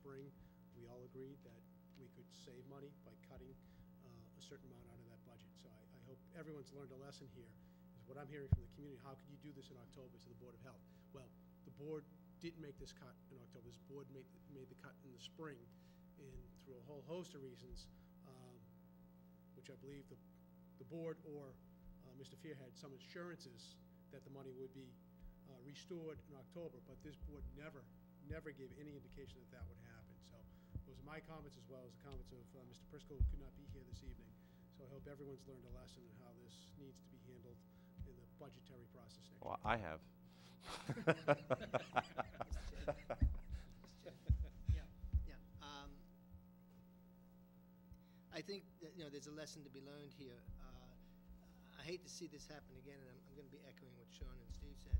spring, we all agreed that we could save money by cutting a certain amount out of that budget. So I hope everyone's learned a lesson here, is what I'm hearing from the community. How could you do this in October to the Board of Health? Well, the board didn't make this cut in October. This board made the cut in the spring, and through a whole host of reasons, which I believe the board or Mr. Fear had some assurances that the money would be restored in October, but this board never gave any indication that that would happen. So those are my comments, as well as the comments of Mr. Prisco, who could not be here this evening. So I hope everyone's learned a lesson in how this needs to be handled in the budgetary process next year. Well, I have. Yeah. I think that, there's a lesson to be learned here. I hate to see this happen again, and I'm going to be echoing what Sean and Steve said,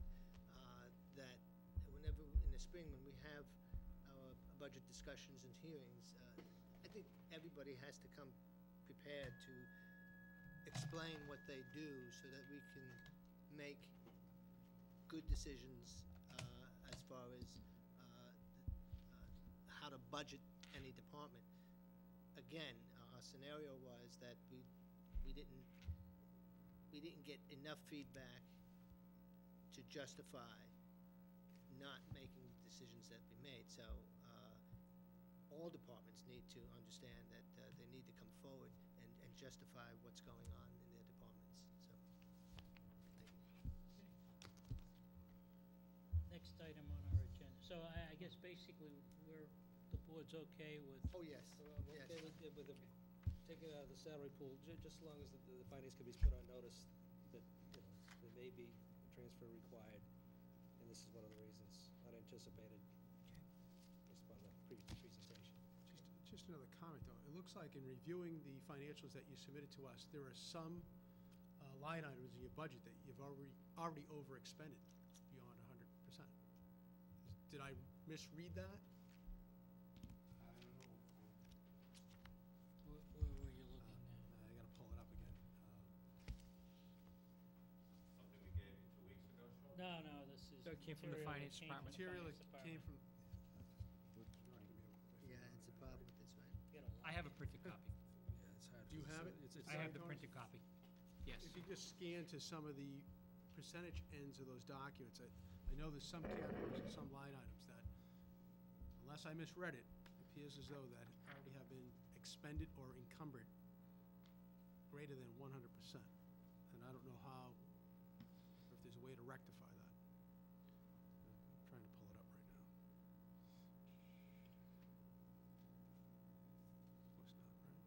that whenever in the spring when we have our budget discussions and hearings, I think everybody has to come prepared to explain what they do so that we can make good decisions as far as how to budget any department. Again, our scenario was that we didn't get enough feedback to justify not making the decisions that we made. So all departments need to understand that they need to come forward and justify what's going on in their departments. So, thank you. Next item on our agenda. So I guess basically the board's okay with. Oh, yes. I'm Yes. okay with taking it out of the salary pool, just as long as the finance committee's put on notice that, there may be a transfer required, and this is one of the reasons, unanticipated, based upon the presentation. Just another comment, though. It looks like in reviewing the financials that you submitted to us, there are some line items in your budget that you've already overexpended beyond 100%. Did I misread that? Where were you looking at? I got to pull it up again. Something we gave you 2 weeks ago, Sean? No, this is. So it came from the material that finance came department. from the Material finance that came department. from. Yeah, it's a problem with this, right? You got a lot. I have a printed copy. Yeah, it's hard. Do you have it? I have the printed copy. Yes. If you just scan to some of the percentage ends of those documents, I know there's some categories and some line items that, unless I misread it, appears as though that already have been expended or encumbered greater than 100%. And I don't know how, or if there's a way to rectify that. I'm trying to pull it up right now. Of course not, right?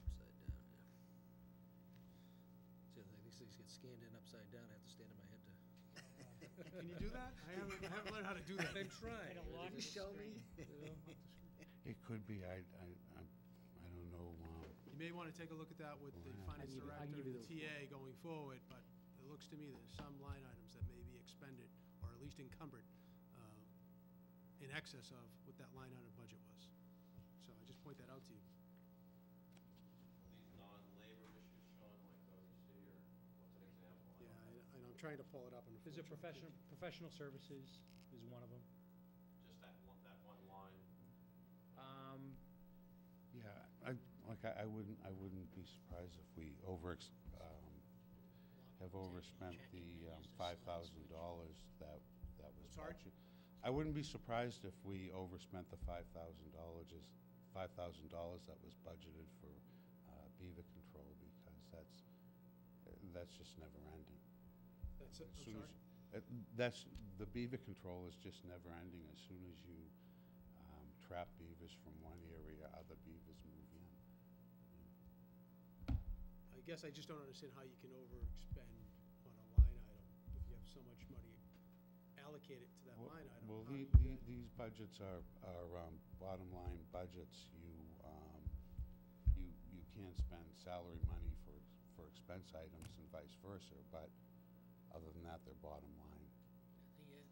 Upside down, yeah. See, these things get scanned in upside down, I have to stand on my head to. Can you do that? I haven't learned how to do that. I'm trying. Gotta lock Can you the show screen. me? It could be, I don't know, You may want to take a look at that with the Wow. finance I can director give you and the those TA going forward, but it looks to me there's some line items that may be expended, or at least encumbered, in excess of what that line item budget was. So I just point that out to you. These non-labor issues, Sean, like those you see, or what's an example? Yeah, I'm trying to pull it up. There's a professional services is one of them. Just that one line. yeah, I wouldn't be surprised if we have overspent the $5,000 that was Sorry? budgeted. I wouldn't be surprised if we overspent the $5,000 that was budgeted for beaver control, because that's just never ending. That's it, As I'm soon sorry? as the beaver control is just never ending. As soon as you trap beavers from one area, other beavers move in. I guess I just don't understand how you can overexpend on a line item if you have so much money allocated to that line item. Well, How do you get- these budgets are bottom line budgets. You can't spend salary money for expense items and vice versa, but other than that, they're bottom line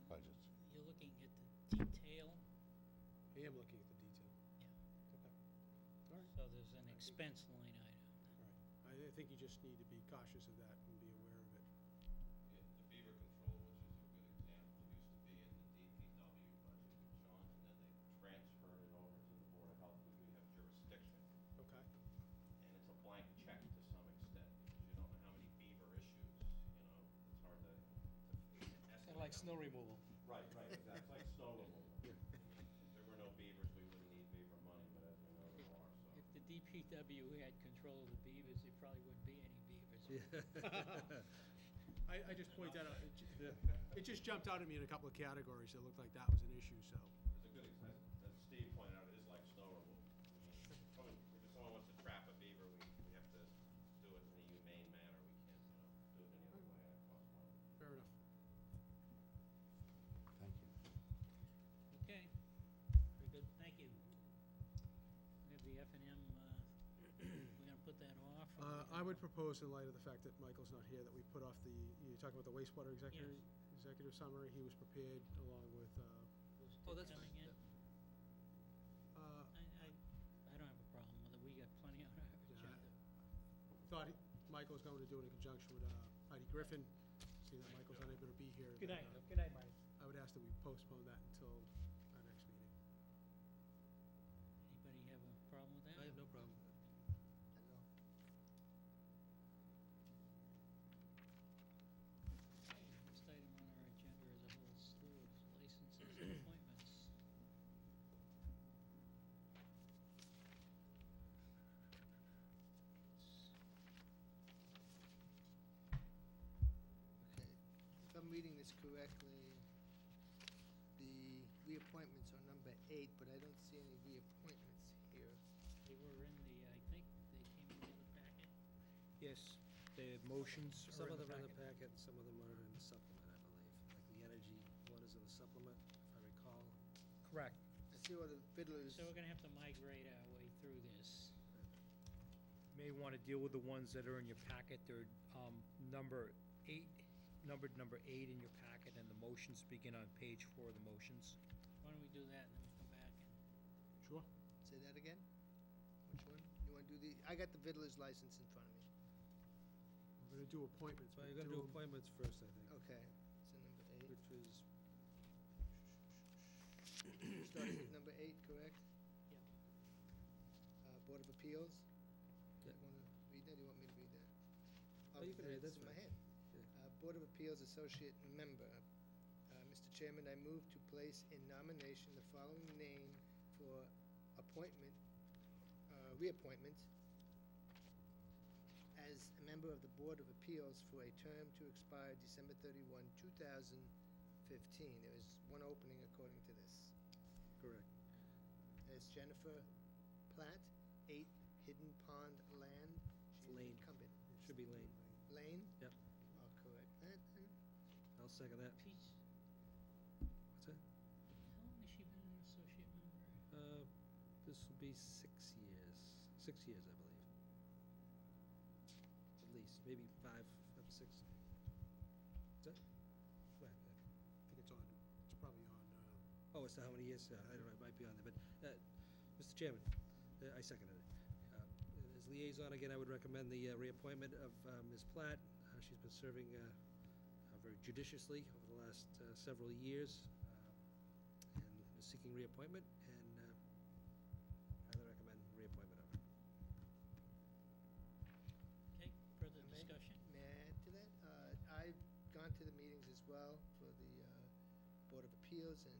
budgets. You're looking at the detail, I am looking at the detail. yeah. Okay. All right. So there's an expense line item. All right. I think you just need to be cautious of that and be aware of it. Yeah, the beaver control, which is a good example, used to be in the DPW budget, Sean, and then they transferred like snow removal. Right, exactly, it's like snow removal. If there were no beavers, we wouldn't need beaver money, but as we know, there are, so. If the DPW had control of the beavers, there probably wouldn't be any beavers. I just point that out, it just jumped out at me in a couple of categories that looked like that was an issue, so. It's a good example, as Steve pointed out, it is like snow removal. I mean, if someone wants to trap a beaver, we have to do it in a humane manner, we can't, do it any other way, that costs money. Fair enough. Thank you. Okay, very good, thank you. We have the F and M, we're gonna put that off? or we're I gonna- would propose, in light of the fact that Michael's not here, that we put off you're talking about the wastewater executive summary. He was prepared along with, those Oh, two that's coming fine, in. I don't have a problem with it, we got plenty on our Yeah, agenda. thought Michael was going to do it in conjunction with Heidi Griffin, seeing that Michael's unable to be here. Good then, night, good night, Mike. I would ask that we postpone that until our next meeting. Anybody have a problem with that? I have no problem with that. Okay, next item on our agenda is a whole slew of licenses and appointments. Okay, if I'm reading this correctly, the reappointments are number 8, but I don't see any reappointments here. They were in the, I think they came in the packet. Yes, the motions Some are of in them the are in the packet. packet, and some of them are in the supplement, I believe. Like the energy one is in the supplement, if I recall. Correct. I see all the fiddlers. So we're gonna have to migrate our way through this. May want to deal with the ones that are in your packet. They're numbered number 8 in your packet, and the motions begin on page 4 of the motions. Why don't we do that and then we'll come back and, Sure. Say that again? Which one? You want to do I got the fiddler's license in front of me. We're going to do appointments. Well, but you're gonna do 'em- appointments first, I think, Okay, so number 8. which was, Starting with number 8, correct? yeah. Board of Appeals? Yeah. You want to read that, or you want me to read that? Oh, you can read, It's that's in my fine. hand. Board of Appeals Associate Member. Mr. Chairman, I move to place in nomination the following name for reappointment as a member of the Board of Appeals for a term to expire December 31, 2015. There is one opening according to this. correct. It's Jennifer Platt, 8 Hidden Pond Land. She's Lane. incumbent. Should be Lane. Lane? Yep. I'll correct that then. I'll second that. Pete's, What's that? how long has she been an associate member? This will be 6 years. 6 years, I believe. At least, maybe 5, 6. Is that? Go ahead. I think it's probably on, Oh, as to how many years? I don't know, it might be on there, but, Mr. Chairman, I seconded it. As liaison, again, I would recommend the reappointment of Ms. Platt. She's been serving very judiciously over the last several years, and is seeking reappointment, and highly recommend reappointment of her. Okay, further May- discussion? May I add to that? I've gone to the meetings as well for the Board of Appeals, and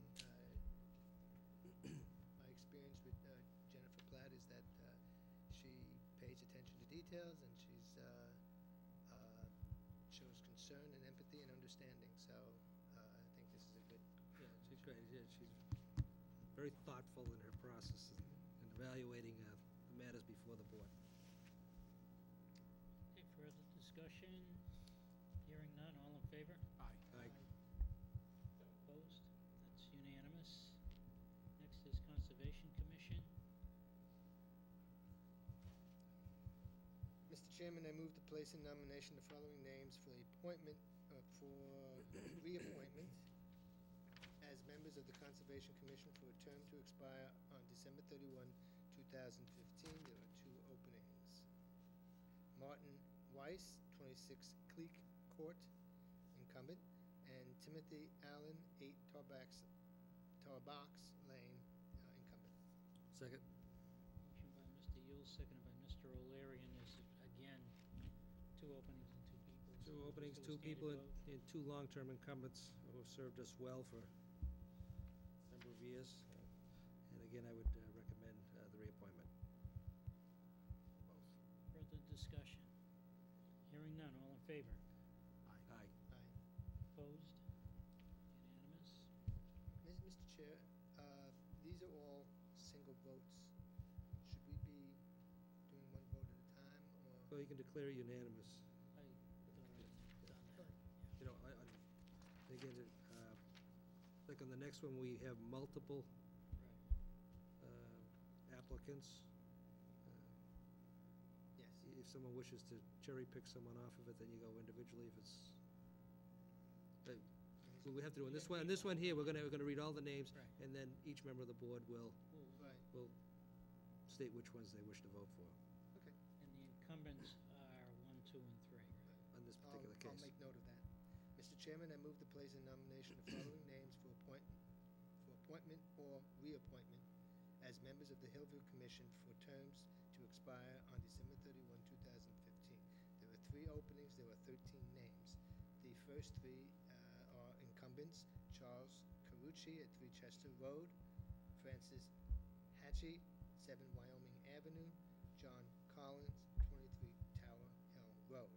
my experience with Jennifer Platt is that she pays attention to details, and she's shows concern and empathy and understanding. So I think this is a good. Yeah, she's great. Yeah, she's very thoughtful in her process and evaluating the matters before the board. Okay, further discussion? Hearing none, all in favor? aye. Opposed? That's unanimous. Next is Conservation Commission. Mr. Chairman, I move to place in nomination the following names for appointment, for reappointment as members of the Conservation Commission for a term to expire on December 31, 2015. There are 2 openings. Martin Weiss, 26 Cleek Court, incumbent, and Timothy Allen, 8 Tarbox Lane, incumbent. Second? Motion by Mr. Yule, seconded by Mr. O'Leary, and there's, again, 2 openings and 2 people. Two Let's openings, do a two people, standard vote. and two long-term incumbents who have served us well for a number of years. And again, I would recommend the reappointment. Both. Further discussion? Hearing none, all in favor? Aye. Aye. Opposed? Unanimous? Mr. Chair, these are all single votes. Should we be doing one vote at a time, or? Well, you can declare it unanimous. I thought I had done that. You know, again, like on the next one, we have multiple Right. applicants. Yes. If someone wishes to cherry pick someone off of it, then you go individually. If it's, what we have to do on this one here, we're gonna read all the names, Right. and then each member of the board will Right, state which ones they wish to vote for okay. And the incumbents are 1, 2, and 3, right? on this particular case. I'll make note of that. Mr. Chairman, I move to place in nomination the following names for appointment or reappointment as members of the Hillview Commission for terms to expire on December 31, 2015. There are 3 openings, there are 13 names. The first 3 are incumbents: Charles Carucci at 3 Chester Road, Francis Hatchie, 7 Wyoming Avenue, John Collins, 23 Tower Hill Road.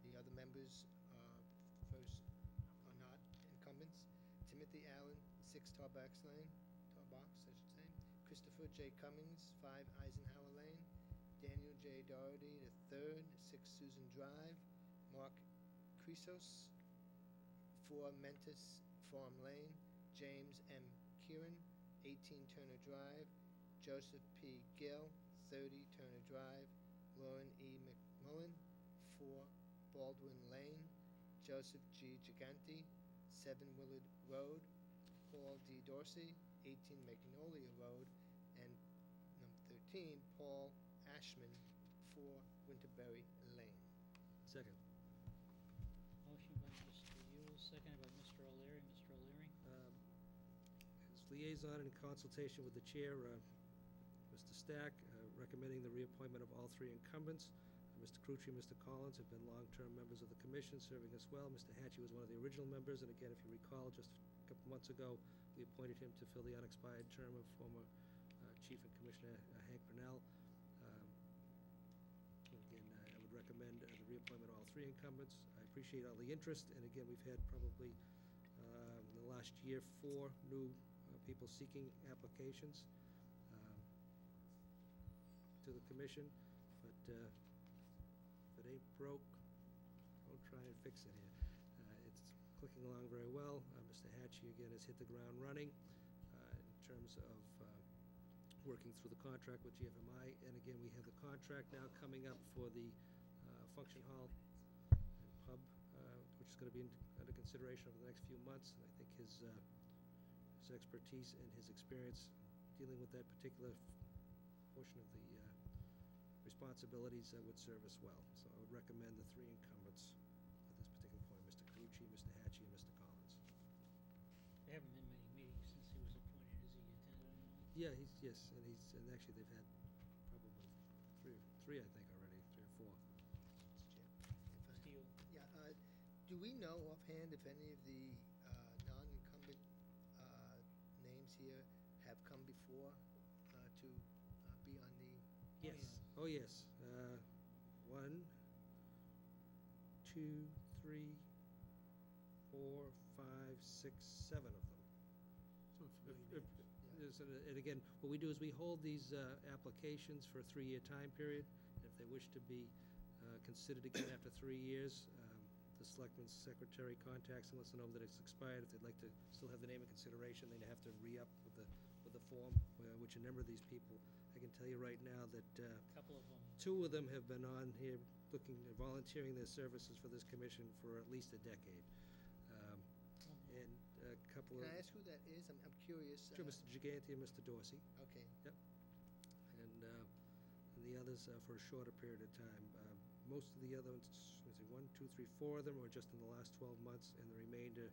The other members first are not incumbents: Timothy Allen, 6 Tarbox Lane, Tarbox, I should say, Christopher J. Cummings, 5 Eisenhower Lane, Daniel J. Doherty III, 6 Susan Drive, Mark Chrysos, 4 Mentis Farm Lane, James M. Kieran, 18 Turner Drive, Joseph P. Gill, 30 Turner Drive, Lauren E. McMullen, 4 Baldwin Lane, Joseph G. Gigante, 7 Willard Road, Paul D. Dorsey, 18 Magnolia Road, and number 13, Paul Ashman, 4 Winterberry Lane. Second. Motion by Mr. Yule, seconded by Mr. O'Leary. Mr. O'Leary? As liaison in consultation with the chair, Mr. Stack, recommending the reappointment of all 3 incumbents. Mr. Carucci and Mr. Collins have been long-term members of the commission, serving us well. Mr. Hatchie was one of the original members, and again, if you recall, just a couple months ago, we appointed him to fill the unexpired term of former Chief and Commissioner Hank Brunel. Again, I would recommend the reappointment of all 3 incumbents. I appreciate all the interest, and again, we've had probably in the last year 4 new people seeking applications to the commission, but if it ain't broke, don't try and fix it here. It's clicking along very well. Mr. Hatchie, again, has hit the ground running in terms of working through the contract with GFMI, and again, we have the contract now coming up for the function hall and pub, which is going to be under consideration over the next few months, and I think his expertise and his experience dealing with that particular portion of the responsibilities would serve us well. So I would recommend the 3 incumbents at this particular point: Mr. Carucci, Mr. Hatchie, and Mr. Collins. There haven't been many meetings since he was appointed. Has he attended them all? Yeah, and actually they've had probably three I think already, 3 or 4. Mr. Chair, if I- Steel? Yeah, do we know offhand if any of the non-incumbent names here have come before to be on the? Yes. Oh, yes. 1, 2, 3, 4, 5, 6, 7 of them. Some familiar If- names. And again, what we do is we hold these applications for a 3-year time period. And if they wish to be considered again after 3 years, the selectman's secretary contacts them, lets them know that it's expired. If they'd like to still have the name in consideration, they have to re-up with the form, which a number of these people, I can tell you right now that A couple of them. 2 of them have been on here volunteering their services for this commission for at least a decade. And a couple of... Can I ask who that is? I'm curious. Sure, Mr. Gigante and Mr. Dorsey. Okay. Yep. And the others for a shorter period of time. Most of the other ones, let's see, 1, 2, 3, 4 of them were just in the last 12 months, and the remainder